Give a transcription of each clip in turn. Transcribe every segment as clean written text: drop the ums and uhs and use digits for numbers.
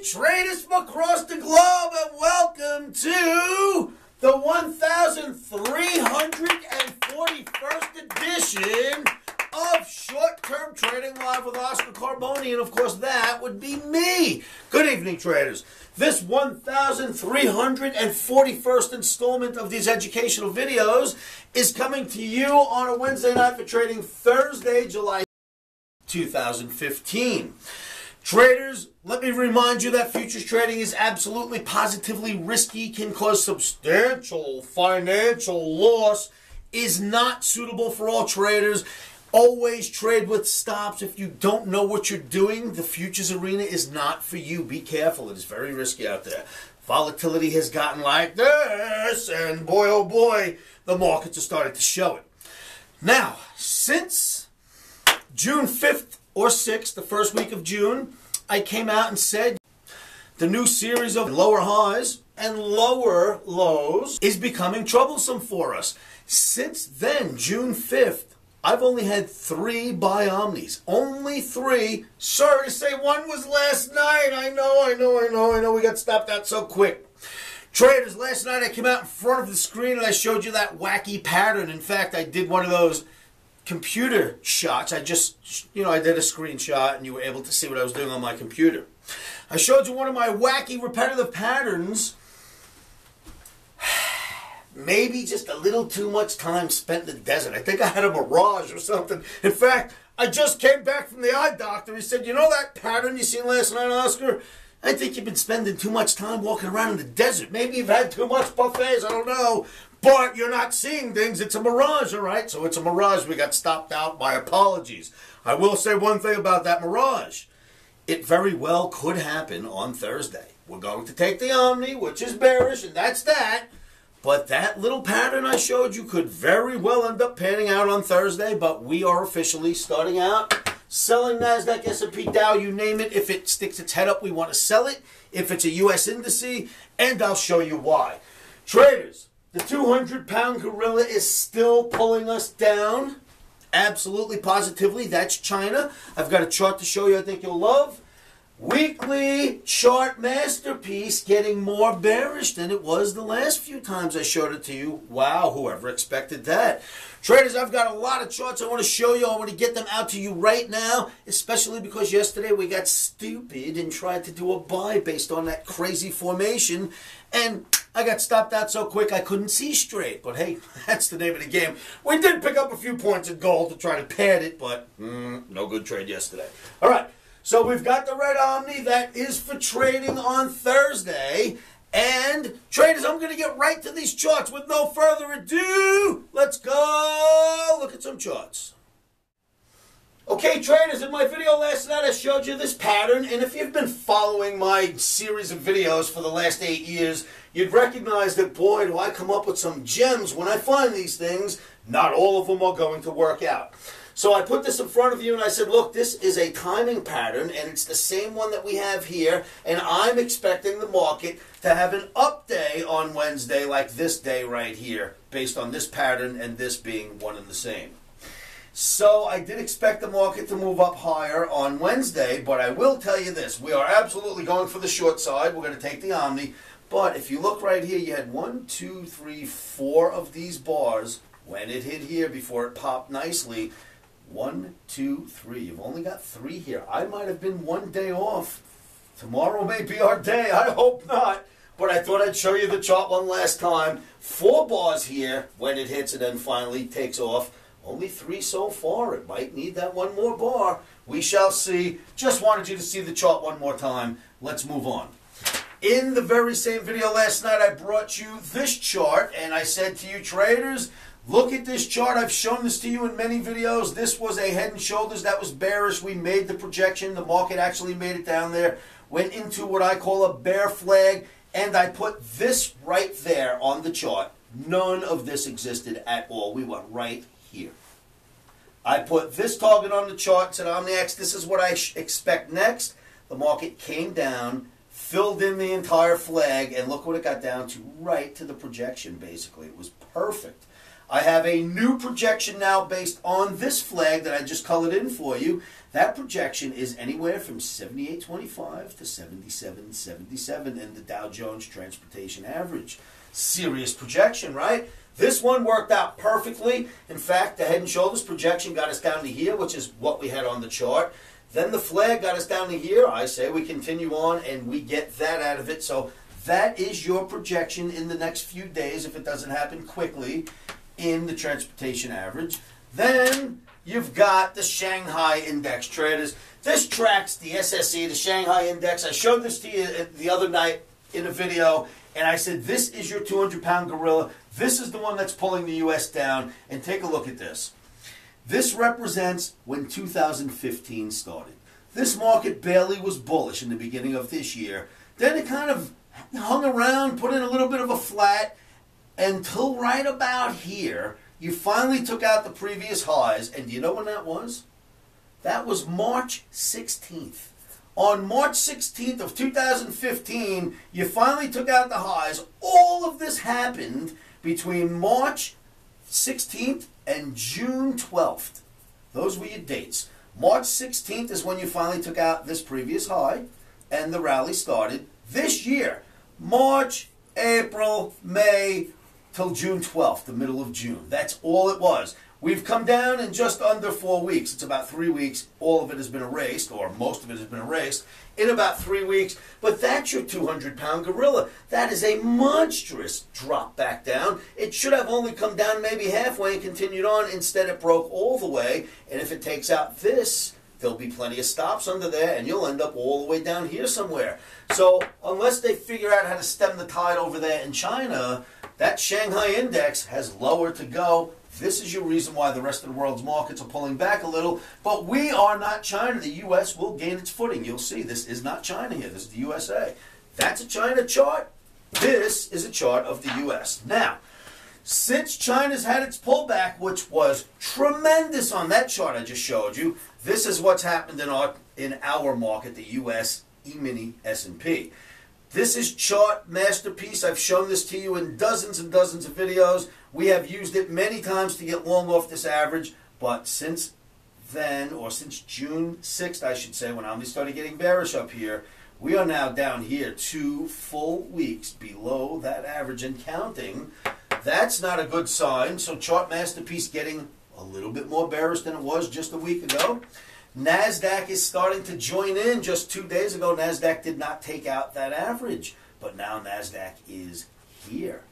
traders from across the globe, and welcome to the 1341st edition of Short-Term Trading Live with Oscar Carboni, and of course that would be me. Good evening, traders. This 1341st installment of these educational videos is coming to you on a Wednesday night for trading Thursday, July 2015. Traders, let me remind you that futures trading is absolutely positively risky, can cause substantial financial loss, is not suitable for all traders. Always trade with stops. If you don't know what you're doing, the futures arena is not for you. Be careful. It is very risky out there. Volatility has gotten like this, and boy, oh boy, the markets are starting to show it. Now, since June 5th or 6th, the first week of June, I came out and said the new series of lower highs and lower lows is becoming troublesome for us. Since then, June 5th, I've only had 3 buy omnis. Only 3. Sorry to say one was last night. I know. We got stopped out so quick. Traders, last night I came out in front of the screen and I showed you that wacky pattern. In fact, I did one of those computer shots. I just, I did a screenshot and you were able to see what I was doing on my computer. I showed you one of my wacky repetitive patterns. Maybe just a little too much time spent in the desert. I think I had a mirage or something. In fact, I just came back from the eye doctor. He said, you know that pattern you seen last night, Oscar? I think you've been spending too much time walking around in the desert. Maybe you've had too much buffets, I don't know. But you're not seeing things. It's a mirage, all right? So it's a mirage. We got stopped out. My apologies. I will say one thing about that mirage. It very well could happen on Thursday. We're going to take the Omni, which is bearish, and that's that. But that little pattern I showed you could very well end up panning out on Thursday. But we are officially starting out selling NASDAQ, S&P, Dow, you name it. If it sticks its head up, we want to sell it. If it's a U.S. indice, and I'll show you why. Traders. The 200-pound gorilla is still pulling us down. Absolutely, positively. That's China. I've got a chart to show you I think you'll love. Weekly chart masterpiece getting more bearish than it was the last few times I showed it to you. Wow, whoever expected that. Traders, I've got a lot of charts I want to show you. I want to get them out to you right now, especially because yesterday we got stupid and tried to do a buy based on that crazy formation, and I got stopped out so quick I couldn't see straight. But hey, that's the name of the game. We did pick up a few points of gold to try to pad it, but no good trade yesterday. All right. So we've got the red Omni that is for trading on Thursday. And traders, I'm going to get right to these charts with no further ado. Let's go look at some charts. Okay, traders, in my video last night I showed you this pattern. And if you've been following my series of videos for the last 8 years, you'd recognize that, boy, do I come up with some gems when I find these things. Not all of them are going to work out. So I put this in front of you and I said, look, this is a timing pattern and it's the same one that we have here, and I'm expecting the market to have an up day on Wednesday like this day right here based on this pattern and this being one and the same. So I did expect the market to move up higher on Wednesday, but I will tell you this. We are absolutely going for the short side. We're going to take the Omni. But if you look right here, you had 1, 2, 3, 4 of these bars when it hit here before it popped nicely. 1, 2, 3. You've only got 3 here. I might have been one day off. Tomorrow may be our day. I hope not. But I thought I'd show you the chart one last time. 4 bars here when it hits and then finally takes off. Only 3 so far. It might need that one more bar. We shall see. Just wanted you to see the chart one more time. Let's move on. In the very same video last night, I brought you this chart, and I said to you, traders, look at this chart. I've shown this to you in many videos. This was a head and shoulders that was bearish. We made the projection. The market actually made it down there. Went into what I call a bear flag. And I put this right there on the chart. None of this existed at all. We went right here. I put this target on the chart. Said, OMNI, this is what I expect next. The market came down, filled in the entire flag. And look what it got down to. Right to the projection, basically. It was perfect. I have a new projection now based on this flag that I just colored in for you. That projection is anywhere from 78.25 to 77.77 in the Dow Jones Transportation Average. Serious projection, right? This one worked out perfectly. In fact, the head and shoulders projection got us down to here, which is what we had on the chart. Then the flag got us down to here. I say we continue on and we get that out of it. So that is your projection in the next few days, if it doesn't happen quickly, in the transportation average. Then you've got the Shanghai Index, traders. This tracks the SSE, the Shanghai Index. I showed this to you the other night in a video, and I said, this is your 200-pound gorilla. This is the one that's pulling the U.S. down. And take a look at this. This represents when 2015 started. This market barely was bullish in the beginning of this year. Then it kind of hung around, put in a little bit of a flat, until right about here, you finally took out the previous highs. And do you know when that was? That was March 16th. On March 16th of 2015, you finally took out the highs. All of this happened between March 16th and June 12th. Those were your dates. March 16th is when you finally took out this previous high, and the rally started. This year, March, April, May, till June 12th, the middle of June. That's all it was. We've come down in just under 4 weeks. It's about 3 weeks. All of it has been erased, or most of it has been erased, in about 3 weeks. But that's your 200-pound gorilla. That is a monstrous drop back down. It should have only come down maybe halfway and continued on. Instead, it broke all the way. And if it takes out this, there'll be plenty of stops under there, and you'll end up all the way down here somewhere. So unless they figure out how to stem the tide over there in China, that Shanghai Index has lower to go. This is your reason why the rest of the world's markets are pulling back a little. But we are not China. The U.S. will gain its footing. You'll see this is not China here. This is the USA. That's a China chart. This is a chart of the U.S. Now, since China's had its pullback, which was tremendous on that chart I just showed you, this is what's happened in our market, the U.S. emini S&P. This is Chart Masterpiece. I've shown this to you in dozens and dozens of videos. We have used it many times to get long off this average, but since then, or since June 6th, I should say, when OMNI started getting bearish up here, we are now down here 2 full weeks below that average and counting. That's not a good sign. So Chart Masterpiece getting a little bit more bearish than it was just a week ago. NASDAQ is starting to join in. Just 2 days ago, NASDAQ did not take out that average. But now NASDAQ is here,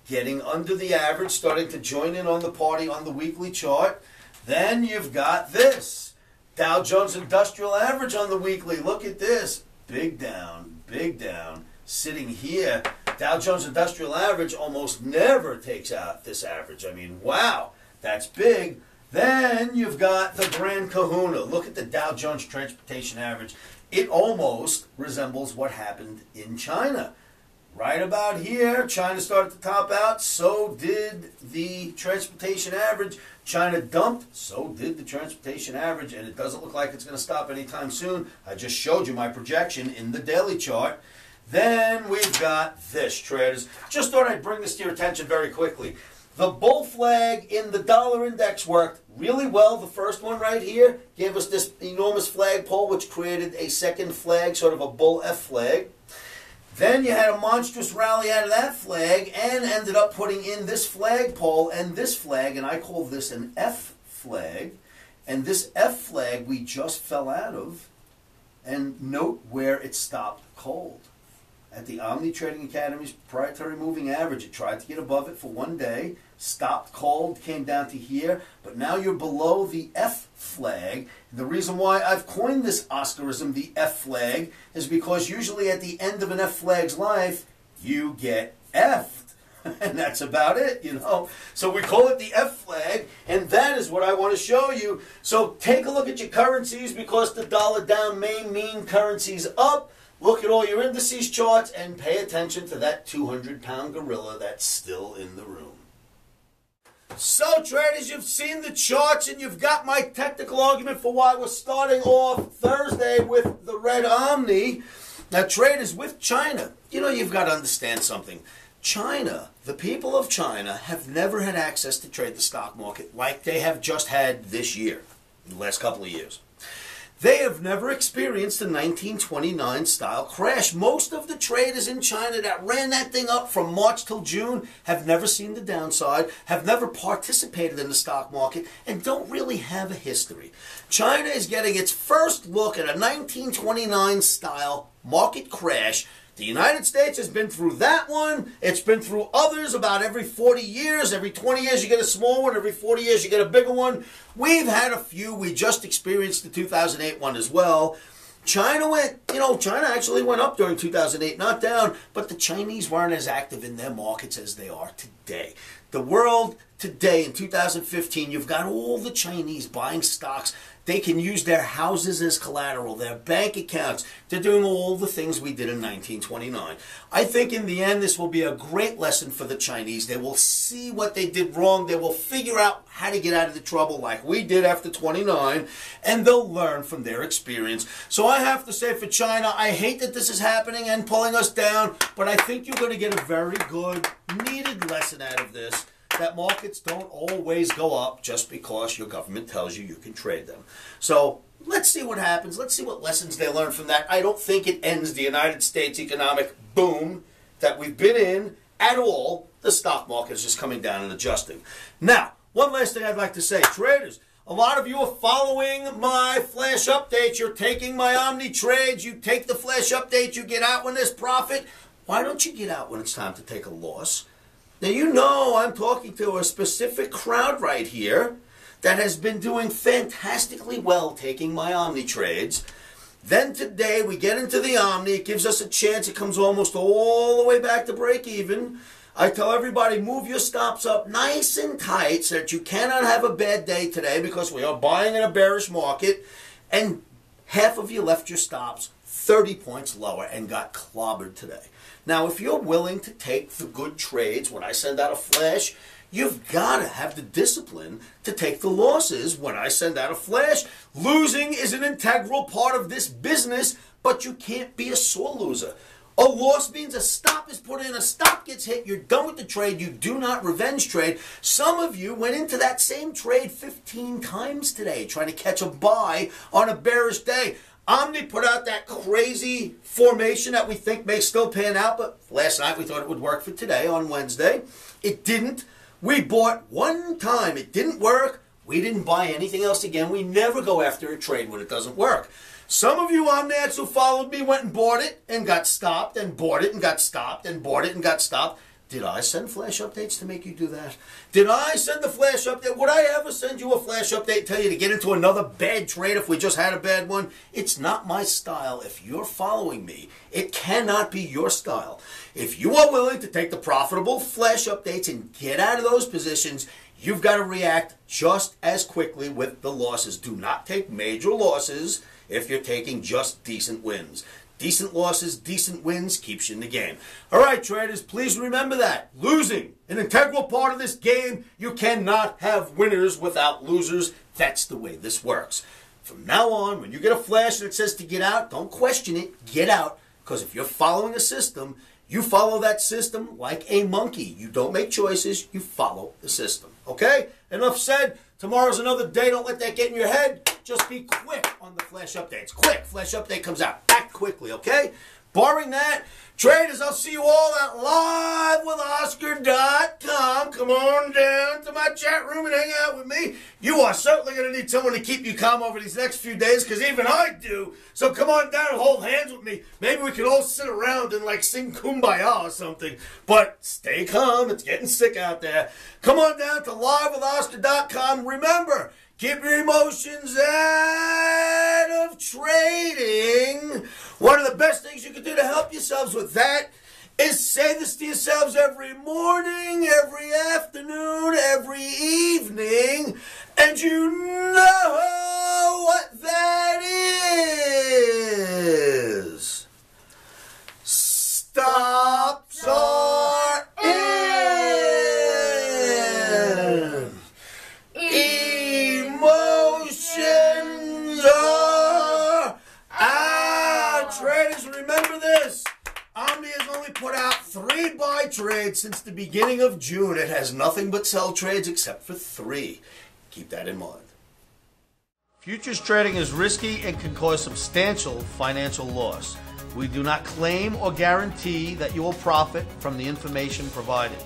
getting under the average, starting to join in on the party on the weekly chart. Then you've got this. Dow Jones Industrial Average on the weekly. Look at this. Big down, sitting here. Dow Jones Industrial Average almost never takes out this average. I mean, wow, that's big. Then you've got the Grand Kahuna. Look at the Dow Jones Transportation Average. It almost resembles what happened in China. Right about here, China started to top out. So did the transportation average. China dumped. So did the transportation average. And it doesn't look like it's going to stop anytime soon. I just showed you my projection in the daily chart. Then we've got this, traders. Just thought I'd bring this to your attention very quickly. The bull flag in the dollar index worked really well. The first one right here gave us this enormous flagpole, which created a second flag, sort of a bull F flag. Then you had a monstrous rally out of that flag and ended up putting in this flagpole and this flag, and I call this an F flag. And this F flag we just fell out of, and note where it stopped cold. At the OMNI Trading Academy's proprietary moving average, it tried to get above it for 1 day, stopped cold, came down to here, but now you're below the F flag. The reason why I've coined this Oscarism, the F flag, is because usually at the end of an F flag's life, you get F'd. And that's about it, you know. So we call it the F flag, and that is what I want to show you. So take a look at your currencies, because the dollar down may mean currencies up. Look at all your indices charts and pay attention to that 200-pound gorilla that's still in the room. So, traders, you've seen the charts and you've got my technical argument for why we're starting off Thursday with the red OMNI. Now, traders, with China, you know, you've got to understand something. China, the people of China, have never had access to trade the stock market like they have just had this year, the last couple of years. They have never experienced a 1929 style crash. Most of the traders in China that ran that thing up from March till June have never seen the downside, have never participated in the stock market, and don't really have a history. China is getting its first look at a 1929 style market crash. The United States has been through that one. It's been through others about every 40 years. Every 20 years you get a small one. Every 40 years you get a bigger one. We've had a few. We just experienced the 2008 one as well. China actually went up during 2008, not down, but the Chinese weren't as active in their markets as they are today. The world today in 2015, you've got all the Chinese buying stocks. They can use their houses as collateral, their bank accounts. They're doing all the things we did in 1929. I think in the end, this will be a great lesson for the Chinese. They will see what they did wrong. They will figure out how to get out of the trouble like we did after 29, and they'll learn from their experience. So I have to say for China, I hate that this is happening and pulling us down, but I think you're going to get a very good, needed lesson out of this. That markets don't always go up just because your government tells you you can trade them. So let's see what happens. Let's see what lessons they learn from that. I don't think it ends the United States economic boom that we've been in at all. The stock market is just coming down and adjusting. Now, one last thing I'd like to say. Traders, a lot of you are following my flash updates. You're taking my OMNI trades. You take the flash update. You get out when there's profit. Why don't you get out when it's time to take a loss? Now, you know I'm talking to a specific crowd right here that has been doing fantastically well taking my OMNI trades. Then today we get into the OMNI. It gives us a chance. It comes almost all the way back to break even. I tell everybody, move your stops up nice and tight so that you cannot have a bad day today because we are buying in a bearish market. And half of you left your stops 30 points lower and got clobbered today. Now, if you're willing to take the good trades when I send out a flash, you've got to have the discipline to take the losses when I send out a flash. Losing is an integral part of this business, but you can't be a sore loser. A loss means a stop is put in, a stop gets hit, you're done with the trade, you do not revenge trade. Some of you went into that same trade 15 times today trying to catch a buy on a bearish day. OMNI put out that crazy formation that we think may still pan out, but last night we thought it would work for today on Wednesday. It didn't. We bought one time. It didn't work. We didn't buy anything else again. We never go after a trade when it doesn't work. Some of you OMNIATs who followed me went and bought it and got stopped and bought it and got stopped and bought it and got stopped. Did I send flash updates to make you do that? Did I send the flash update? Would I ever send you a flash update and tell you to get into another bad trade if we just had a bad one? It's not my style. If you're following me, it cannot be your style. If you are willing to take the profitable flash updates and get out of those positions, you've got to react just as quickly with the losses. Do not take major losses if you're taking just decent wins. Decent losses, decent wins keeps you in the game. All right, traders, please remember that. Losing, an integral part of this game. You cannot have winners without losers. That's the way this works. From now on, when you get a flash that says to get out, don't question it. Get out. Because if you're following a system, you follow that system like a monkey. You don't make choices. You follow the system. Okay? Enough said. Tomorrow's another day. Don't let that get in your head. Just be quick on the flash updates. Quick. Flash update comes out. Act quickly, okay? Barring that, traders, I'll see you all at livewithoscar.com. Come on down to my chat room and hang out with me. You are certainly going to need someone to keep you calm over these next few days, because even I do. So come on down and hold hands with me. Maybe we can all sit around and like sing Kumbaya or something. But stay calm. It's getting sick out there. Come on down to livewithoscar.com. Remember, keep your emotions out of trading. One of the best things you can do to help yourselves with that is say this to yourselves every morning, every afternoon, every evening, and you know what that is. Stops are in. Emotions are out. Traders, remember this. Omni has only put out 3 buy trades since the beginning of June. It has nothing but sell trades except for 3. Keep that in mind. Futures trading is risky and can cause substantial financial loss. We do not claim or guarantee that you will profit from the information provided.